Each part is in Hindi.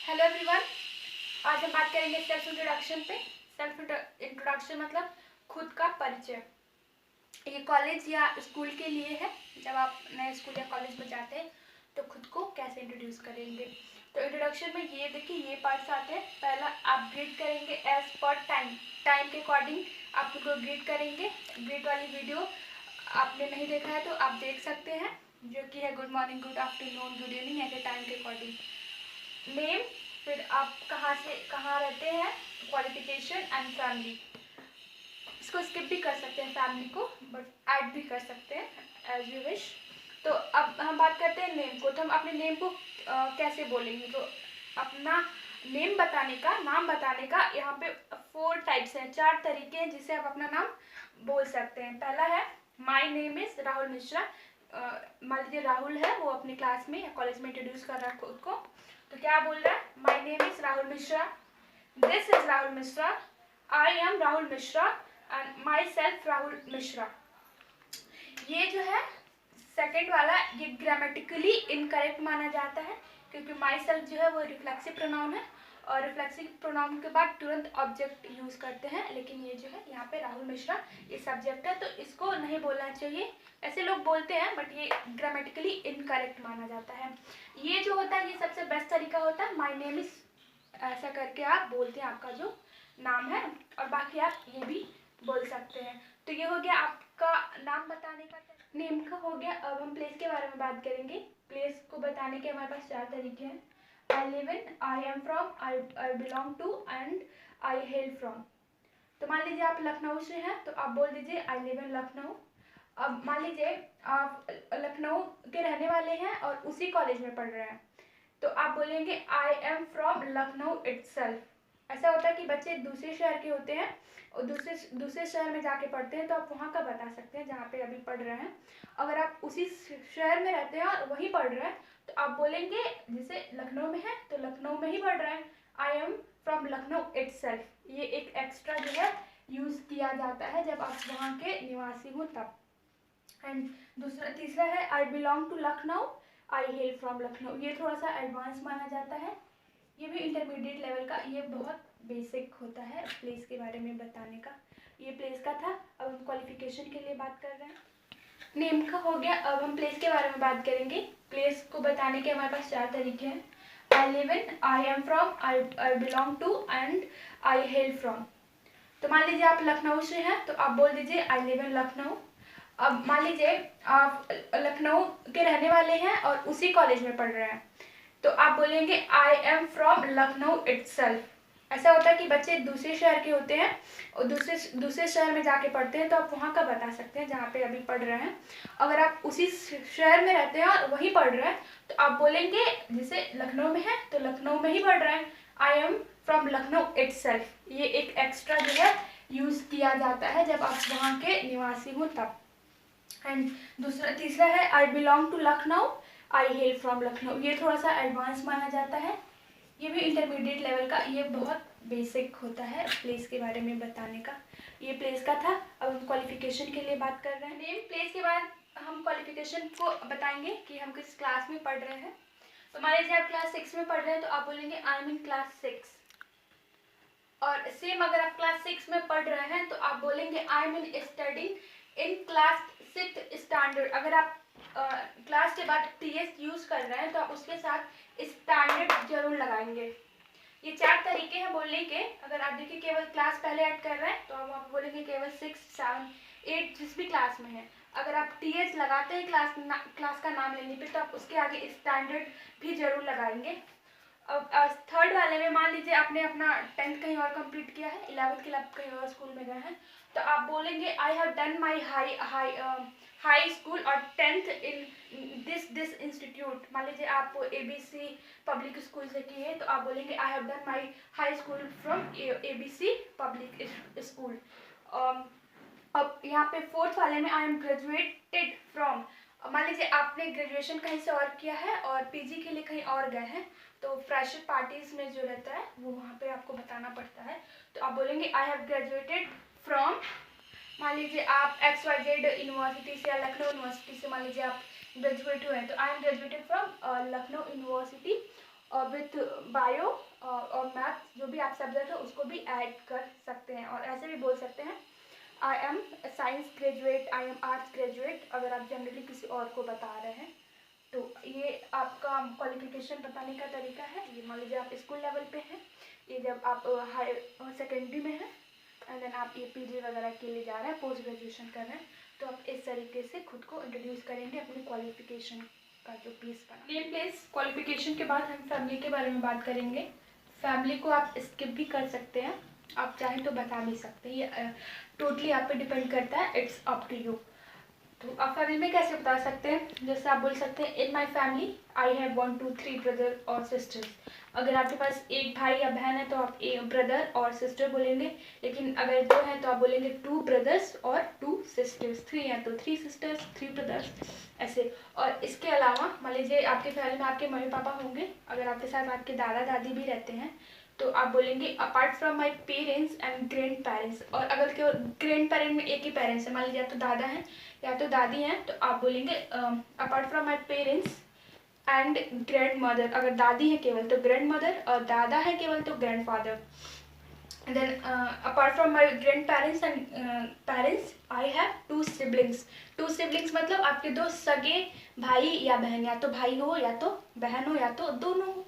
Hello everyone. आज हम बात करेंगे सेल्फ इंट्रोडक्शन पे। सेल्फ इंट्रोडक्शन मतलब खुद का परिचय। ये कॉलेज या स्कूल के लिए है। जब आप नए स्कूल या कॉलेज में जाते हैं तो खुद को कैसे इंट्रोड्यूस करेंगे। तो इंट्रोडक्शन में ये देखिए ये पार्ट्स आते हैं। पहला आप ग्रीट करेंगे एज पर टाइम के अकॉर्डिंग आप खुद को ग्रीट करेंगे। ग्रीट वाली वीडियो आपने नहीं देखा है तो आप देख सकते हैं, जो कि है good morning, good afternoon, good evening, ऐसे टाइम के अकॉर्डिंग। नेम, फिर आप कहाँ से कहाँ रहते हैं, क्वालिफिकेशन एंड फैमिली। इसको स्किप भी कर सकते हैं फैमिली को, बट ऐड भी कर सकते हैं एज यू विश। तो अब हम बात करते हैं नेम को। तो हम अपने नेम को कैसे बोलेंगे। तो अपना नेम बताने का, नाम बताने का यहाँ पे 4 टाइप्स हैं, 4 तरीके हैं जिससे आप अपना नाम बोल सकते हैं। पहला है my name is Rahul Mishra. मान लीजिए राहुल है, वो अपनी क्लास में या कॉलेज में इंट्रोड्यूस कर रहा है खुद को। तो क्या बोल रहा है, my name is Rahul Mishra, this is Rahul Mishra, I am Rahul Mishra and my self Rahul Mishra. ये जो है सेकंड वाला, ये ग्रामेटिकली इनकरेक्ट माना जाता है, क्योंकि माई सेल्फ जो है वो रिफ्लेक्सिव प्रोनाउन है और रिफ्लेक्सिव प्रोनाउन के बाद तुरंत ऑब्जेक्ट यूज करते हैं। लेकिन ये जो है यहाँ पे राहुल मिश्रा ये सब्जेक्ट है, तो इसको नहीं बोलना चाहिए। ऐसे लोग बोलते हैं बट ये ग्रामेटिकली इनकरेक्ट माना जाता है। ये जो होता है ये सबसे बेस्ट तरीका होता है, माई नेम इज, ऐसा करके आप बोलते हैं आपका जो नाम है, और बाकी आप ये भी बोल सकते हैं। तो ये हो गया आपका नाम बताने का, नेम का हो गया। अब हम प्लेस के बारे में बात करेंगे। प्लेस को बताने के हमारे पास 4 तरीके हैं। I live in, I am from, I belong to and I hail from. तो मान लीजिए आप लखनऊ से हैं तो आप बोल दीजिए आई लिव इन लखनऊ। अब मान लीजिए आप लखनऊ के रहने वाले हैं और उसी कॉलेज में पढ़ रहे हैं, तो आप बोलेंगे आई एम फ्रॉम लखनऊ इटसेल्फ। ऐसा होता है कि बच्चे दूसरे शहर के होते हैं और दूसरे शहर में जाके पढ़ते हैं, तो आप वहाँ का बता सकते हैं जहाँ पे अभी पढ़ रहे हैं। अगर आप उसी शहर में रहते हैं और वहीं पढ़ रहे हैं तो आप बोलेंगे, जैसे लखनऊ में है तो लखनऊ में ही पढ़ रहे हैं, आई एम फ्रॉम लखनऊ इटसेल्फ। ये एक एक्स्ट्रा जो है यूज़ किया जाता है जब आप वहाँ के निवासी हो तब। एंड तीसरा है I belong to Lucknow, I hail from Lucknow. ये थोड़ा सा एडवांस माना जाता है, ये भी इंटरमीडिएट लेवल का, ये बहुत बेसिक होता है प्लेस के बारे में बताने का। ये प्लेस का था। अब हम क्वालिफिकेशन के लिए बात कर रहे हैं। नेम का हो गया। अब हम प्लेस के बारे में बात करेंगे। प्लेस को बताने के हमारे पास 4 तरीके हैं। I live in, I am from, I belong to and I hail from. तो मान लीजिए आप लखनऊ से हैं तो आप बोल दीजिए आई लिव इन लखनऊ। अब मान लीजिए आप लखनऊ के रहने वाले हैं और उसी कॉलेज में पढ़ रहे हैं, तो आप बोलेंगे आई एम फ्रॉम लखनऊ इटसेल्फ। ऐसा होता है कि बच्चे दूसरे शहर के होते हैं और दूसरे शहर में जाके पढ़ते हैं, तो आप वहाँ का बता सकते हैं जहाँ पे अभी पढ़ रहे हैं। अगर आप उसी शहर में रहते हैं और वहीं पढ़ रहे हैं तो आप बोलेंगे, जैसे लखनऊ में है तो लखनऊ में ही पढ़ रहे हैं, आई एम फ्रॉम लखनऊ इटसेल्फ। ये एक एक्स्ट्रा जो है यूज़ किया जाता है जब आप वहाँ के निवासी हो तब। एंड तीसरा है I belong to Lucknow, I hail from Lucknow. ये थोड़ा सा एडवांस माना जाता है, ये भी इंटरमीडिएट लेवल का, ये बहुत बेसिक होता है प्लेस के बारे में बताने का। ये प्लेस का था। अब हम क्वालिफिकेशन के लिए बात कर रहे हैं। नेम प्लेस के बाद हम क्वालिफिकेशन को बताएंगे कि हम किस क्लास में पढ़ रहे हैं। तो मान लीजिए आप क्लास 6 में पढ़ रहे हैं तो आप बोलेंगे आई एम इन क्लास 6। और सेम अगर आप क्लास 6 में पढ़ रहे हैं तो आप बोलेंगे I am in studying in class 6 standard. अगर आप क्लास के बाद टीएस यूज कर रहे हैं तो आप उसके साथ स्टैंडर्ड जरूर लगाएंगे। ये 4 तरीके हैं बोलने के। अगर आप देखिए केवल क्लास पहले ऐड कर रहे हैं तो हम आप बोलेंगे केवल 6, 7, 8 जिस भी क्लास में है। अगर आप टीएस लगाते हैं क्लास का नाम लेने पे तो आप उसके आगे स्टैंडर्ड भी जरूर लगाएंगे। अब थर्ड वाले में मान लीजिए आपने अपना 10th कहीं और कंप्लीट किया है, 11th के लिए आप कहीं और स्कूल में गए हैं, तो आप बोलेंगे I have done my high school और 10th इन दिस इंस्टीट्यूट। मान लीजिए आप ABC पब्लिक स्कूल से किए तो आप बोलेंगे I have done my high school from ABC public school. अब यहाँ पे फोर्थ वाले में आई एम ग्रेजुएटेड फ्रॉम। मान लीजिए आपने ग्रेजुएशन कहीं से और किया है और पीजी के लिए कहीं और गए हैं, तो फ्रेशर पार्टीज में जो रहता है वो वहाँ पे आपको बताना पड़ता है, तो आप बोलेंगे आई हैव ग्रेजुएटेड फ्रॉम। मान लीजिए आप XYZ यूनिवर्सिटी से या लखनऊ यूनिवर्सिटी से मान लीजिए आप ग्रेजुएट हुए हैं, तो I am graduated from Lucknow university और विथ बायो और मैथ्स जो भी आप सब्जेक्ट है उसको भी ऐड कर सकते हैं। और ऐसे भी बोल सकते हैं I am science graduate, I am arts graduate, अगर आप जनरली किसी और को बता रहे हैं। तो ये आपका क्वालिफिकेशन बताने का तरीका है। ये मान लीजिए आप स्कूल लेवल पे हैं, ये जब आप हायर सेकेंडरी में हैं एंड देन आप ये पीजी वगैरह के लिए जा रहे हैं, पोस्ट ग्रेजुएशन कर रहे हैं, तो आप इस तरीके से खुद को इंट्रोड्यूस करेंगे अपनी क्वालिफिकेशन का जो पीस बना। नेम प्लेस क्वालिफिकेशन के बाद हम फैमिली के बारे में बात करेंगे। फैमिली को आप स्किप भी कर सकते हैं, आप चाहें तो बता भी सकते हैं, ये टोटली आप पे डिपेंड करता है, इट्स अप टू यू। तो आप फैमिली में कैसे बता सकते हैं, जैसे आप बोल सकते हैं in my family I have 1 2 3 brother और सिस्टर्स। अगर आपके पास एक भाई या बहन है तो आप एक ब्रदर और सिस्टर बोलेंगे, लेकिन अगर 2 हैं तो आप बोलेंगे 2 ब्रदर्स और 2 सिस्टर्स, 3 हैं तो 3 सिस्टर्स 3 ब्रदर्स, ऐसे। और इसके अलावा मान लीजिए आपके फैमिली में आपके मम्मी पापा होंगे, अगर आपके साथ आपके दादा दादी भी रहते हैं तो आप बोलेंगे apart from my parents and grand parents. और अगर केवल ग्रैंड पेरेंट में एक ही पेरेंट्स है, मान लीजिए या तो दादा हैं या तो दादी हैं, तो आप बोलेंगे apart from my parents and grand mother. अगर दादी है केवल तो ग्रैंड मदर और दादा है केवल तो grandfather. Then apart from my grandparents and parents I have 2 siblings. 2 siblings मतलब आपके 2 सगे भाई या बहन, या तो भाई हो या तो बहन हो या तो दोनों हो।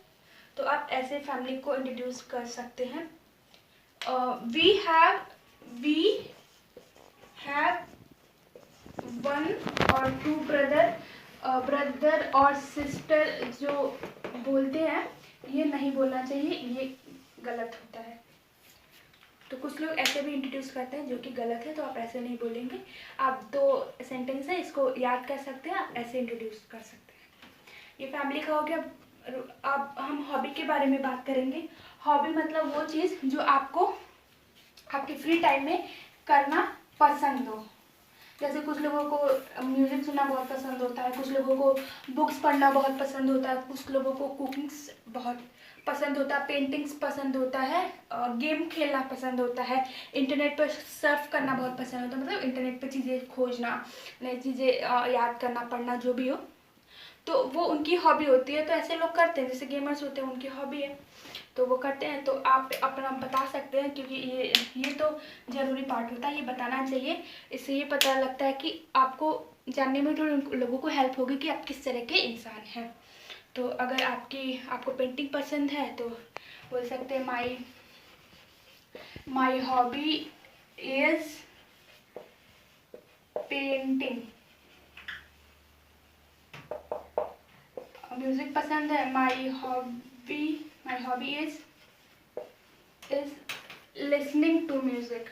तो आप ऐसे फैमिली को इंट्रोड्यूस कर सकते हैं। वी हैव 1 और 2 ब्रदर और सिस्टर जो बोलते हैं ये नहीं बोलना चाहिए, ये गलत होता है। तो कुछ लोग ऐसे भी इंट्रोड्यूस करते हैं जो कि गलत है, तो आप ऐसे नहीं बोलेंगे। आप 2 सेंटेंस है इसको याद कर सकते हैं, आप ऐसे इंट्रोड्यूस कर सकते हैं। ये फैमिली का हो गया। अब हम हॉबी के बारे में बात करेंगे। हॉबी मतलब वो चीज़ जो आपको आपके फ्री टाइम में करना पसंद हो। जैसे कुछ लोगों को म्यूज़िक सुनना बहुत पसंद होता है, कुछ लोगों को बुक्स पढ़ना बहुत पसंद होता है, कुछ लोगों को कुकिंग्स बहुत पसंद होता है, पेंटिंग्स पसंद होता है, गेम खेलना पसंद होता है, इंटरनेट पर सर्फ करना बहुत पसंद होता है, मतलब इंटरनेट पर चीज़ें खोजना, नई चीज़ें याद करना, पढ़ना, जो भी हो, तो वो उनकी हॉबी होती है। तो ऐसे लोग करते हैं, जैसे गेमर्स होते हैं उनकी हॉबी है तो वो करते हैं। तो आप अपना बता सकते हैं, क्योंकि ये तो ज़रूरी पार्ट होता है, ये बताना चाहिए। इससे ये पता लगता है कि आपको जानने में थोड़ी लोगों को हेल्प होगी कि आप किस तरह के इंसान हैं। तो अगर आपको पेंटिंग पसंद है तो बोल सकते हैं my hobby is painting. Music पसंद है, my hobby is listening to music.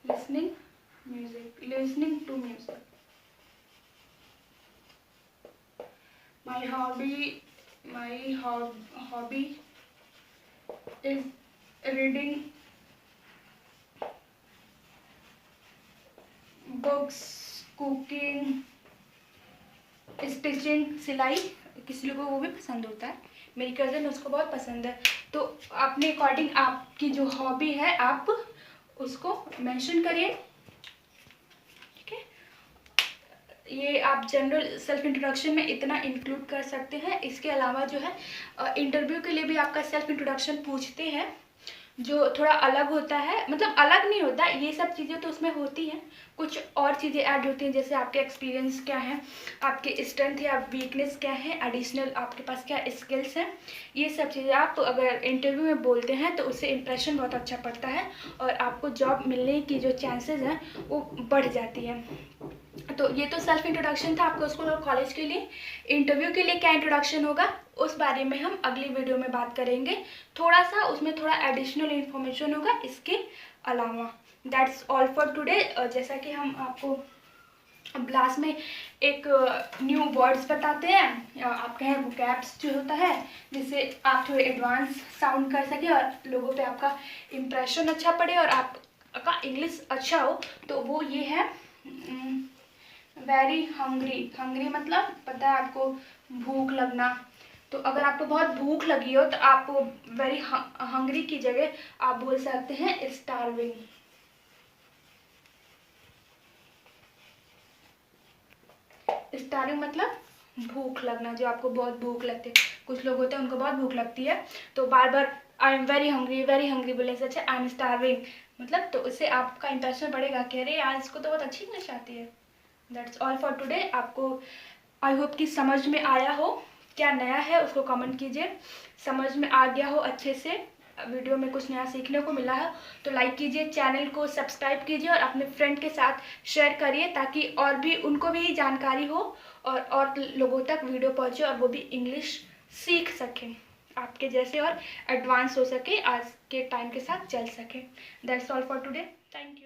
Listening to music. My hobby is reading books, cooking, stitching, सिलाई। किसी लोगों को वो भी पसंद होता है, मेरी कज़न उसको बहुत पसंद है। तो अपने अकॉर्डिंग आपकी जो हॉबी है आप उसको मेंशन करिए, ठीक है। ये आप जनरल सेल्फ इंट्रोडक्शन में इतना इंक्लूड कर सकते हैं। इसके अलावा जो है इंटरव्यू के लिए भी आपका सेल्फ इंट्रोडक्शन पूछते हैं, जो थोड़ा अलग होता है, मतलब अलग नहीं होता, ये सब चीज़ें तो उसमें होती हैं, कुछ और चीज़ें ऐड होती हैं, जैसे आपके एक्सपीरियंस क्या है, आपके स्ट्रेंथ या वीकनेस क्या है, एडिशनल आपके पास क्या स्किल्स हैं। ये सब चीज़ें आप अगर इंटरव्यू में बोलते हैं तो उससे इंप्रेशन बहुत अच्छा पड़ता है और आपको जॉब मिलने की जो चांसेस हैं वो बढ़ जाती है। तो ये तो सेल्फ इंट्रोडक्शन था आपको स्कूल और कॉलेज के लिए। इंटरव्यू के लिए क्या इंट्रोडक्शन होगा उस बारे में हम अगली वीडियो में बात करेंगे। थोड़ा सा उसमें थोड़ा एडिशनल इन्फॉर्मेशन होगा इसके अलावा। That's all for today. जैसा कि हम आपको क्लास में एक न्यू वर्ड्स बताते हैं, आप कहें वोकैब्स जो होता है, जिससे आप थोड़े एडवांस साउंड कर सके और लोगों पे आपका इम्प्रेशन अच्छा पड़े और आपका इंग्लिश अच्छा हो, तो वो ये है वेरी हंग्री मतलब पता है आपको, भूख लगना। तो अगर आपको बहुत भूख लगी हो तो आप वेरी हंग्री की जगह आप बोल सकते हैं स्टार्विंग। स्टार्विंग मतलब भूख लगना, जो आपको बहुत भूख लगती है, कुछ लोग होते हैं उनको बहुत भूख लगती है तो बार बार आई एम वेरी हंग्री बोलने से अच्छा आई एम स्टार्विंग, मतलब तो उससे आपका इंप्रेशन बढ़ेगा कि अरे यार इसको तो बहुत अच्छी इंग्लिश आती है। That's all for today. आपको आई होप कि समझ में आया हो, क्या नया है उसको कमेंट कीजिए, समझ में आ गया हो अच्छे से, वीडियो में कुछ नया सीखने को मिला है तो लाइक कीजिए, चैनल को सब्सक्राइब कीजिए और अपने फ्रेंड के साथ शेयर करिए ताकि और भी उनको भी जानकारी हो और लोगों तक वीडियो पहुंचे और वो भी इंग्लिश सीख सकें आपके जैसे और एडवांस हो सके, आज के टाइम के साथ चल सके। That's all for today, thank you.